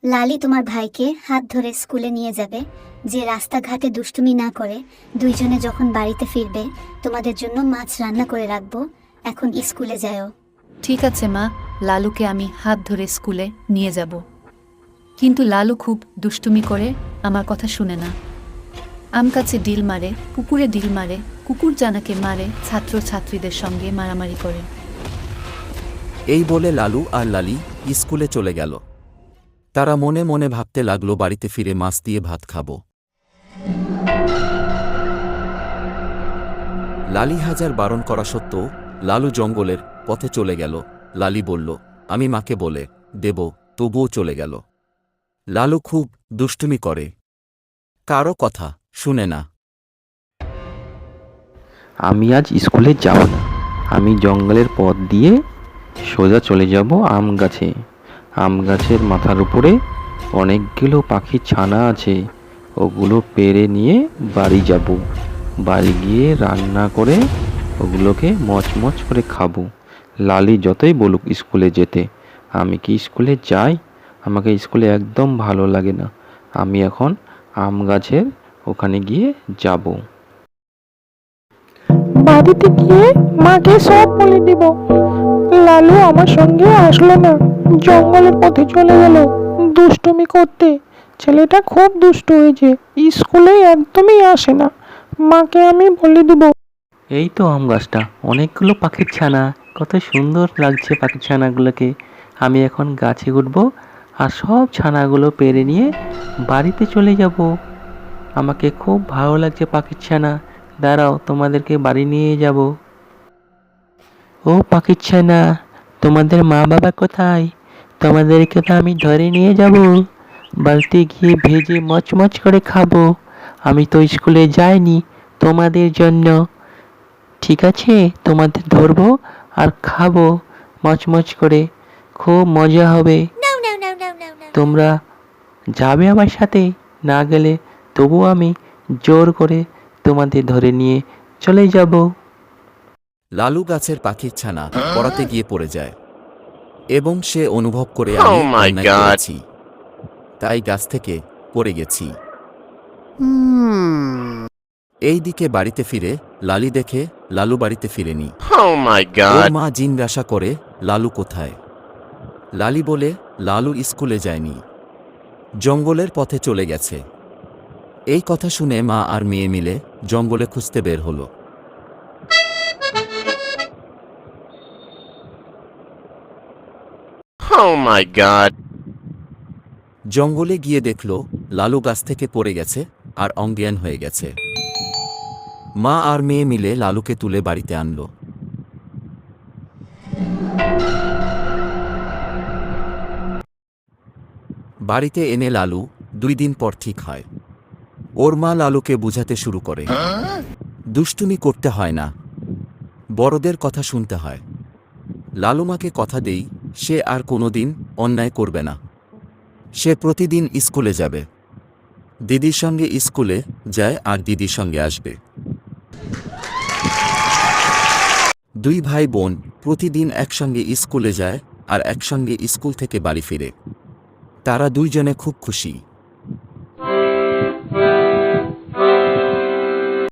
লালি তোমার ভাইকে হাত ধরে স্কুলে নিয়ে যাবে, যে রাস্তাঘাটে দুষ্টুমি না করে। দুইজনে যখন বাড়িতে ফিরবে তোমাদের জন্য মাছ রান্না করে রাখবো। এখন স্কুলে যাও। ঠিক আছে মা, লালুকে আমি হাত ধরে স্কুলে নিয়ে যাব। কিন্তু লালু খুব দুষ্টুমি করে, আমার কথা শুনে না। আম গাছে ডিল মারে, পুকুরে ডিল মারে, কুকুর জানাকে মারে, ছাত্র ছাত্রীদের সঙ্গে মারামারি করে। এই বলে লালু আর লালি স্কুলে চলে গেল। তারা মনে মনে ভাবতে লাগলো বাড়িতে ফিরে মাছ দিয়ে ভাত খাব। লালি হাজার বারণ করা সত্ত্বেও লালু জঙ্গলের পথে চলে গেল। লালি বলল, আমি মাকে বলে দেব, তবুও চলে গেল। লালু খুব দুষ্টুমি করে, কারো কথা শুনে না। আমি আজ স্কুলে যাব না। আমি জঙ্গলের পথ দিয়ে সোজা চলে যাব আম গাছে। আম গাছের মাথার উপরে অনেকগুলো পাখির ছানা আছে, ওগুলো পেড়ে নিয়ে বাড়ি যাব। বাড়ি গিয়ে রান্না করে ওগুলোকে মচমচ করে খাবো। লালি যতই বলুক স্কুলে যেতে, আমি কি স্কুলে যাই? আমাকে স্কুলে একদম ভালো লাগে না। আমি এখন আম গাছের ওখানে গিয়ে যাব। বাড়িতে গিয়ে মাকে সব বলে দিব। লালু আমার সঙ্গে আসলো না, জঙ্গলের পথে চলে গেল দুষ্টুমি করতে। ছেলেটা খুব দুষ্ট হয়েছে, স্কুলে একদমই আসে না। মাকে আমি বলে দিব। এই তো আম গাছটা, অনেকগুলো পাখির ছানা, কত সুন্দর লাগছে পাখির ছানাগুলোকে। আমি এখন গাছে উঠবো আর সব ছানাগুলো পেড়ে নিয়ে বাড়িতে চলে যাব। আমাকে খুব ভালো লাগছে পাখির ছানা। দাঁড়াও, তোমাদেরকে বাড়ি নিয়ে যাব। ও পাখির ছানা, তোমাদের মা বাবা কোথায়? তোমাদেরকে তো আমি ধরে নিয়ে যাব, বাড়িতে গিয়ে ভেজে মচমচ করে খাবো। আমি তো স্কুলে যাইনি তোমাদের জন্য। ঠিক আছে, তোমাদের ধরবো আর খাবো মচমচ করে, খুব মজা হবে। তোমরা যাবে আমার সাথে? না গেলে তবু আমি জোর করে তোমাদের ধরে নিয়ে চলে যাব। লালু গাছের পাখির ছানা পড়াতে গিয়ে পড়ে যায় এবং সে অনুভব করে আমি অন্যায় করেছি, তাই গাছ থেকে পড়ে গেছি। এই দিকে বাড়িতে ফিরে লালি দেখে লালু বাড়িতে ফিরেনি। ওর মা জিজ্ঞাসা করে, লালু কোথায়? লালি বলে, লালু স্কুলে যায়নি, জঙ্গলের পথে চলে গেছে। এই কথা শুনে মা আর মেয়ে মিলে জঙ্গলে খুঁজতে বের হলো। জঙ্গলে গিয়ে দেখল লালু গাছ থেকে পড়ে গেছে আর অজ্ঞান হয়ে গেছে। মা আর মেয়ে মিলে লালুকে তুলে বাড়িতে আনলো। বাড়িতে এনে লালু 2 দিন পর ঠিক হয়। ওর মা লালুকে বুঝাতে শুরু করে, দুষ্টুমি করতে হয় না, বড়দের কথা শুনতে হয়। লালু মাকে কথা দেই সে আর কোনোদিন অন্যায় করবে না। সে প্রতিদিন স্কুলে যাবে, দিদির সঙ্গে স্কুলে যায় আর দিদির সঙ্গে আসবে। 2 ভাই বোন প্রতিদিন একসঙ্গে স্কুলে যায় আর একসঙ্গে স্কুল থেকে বাড়ি ফিরে। তারা 2 জনে খুব খুশি।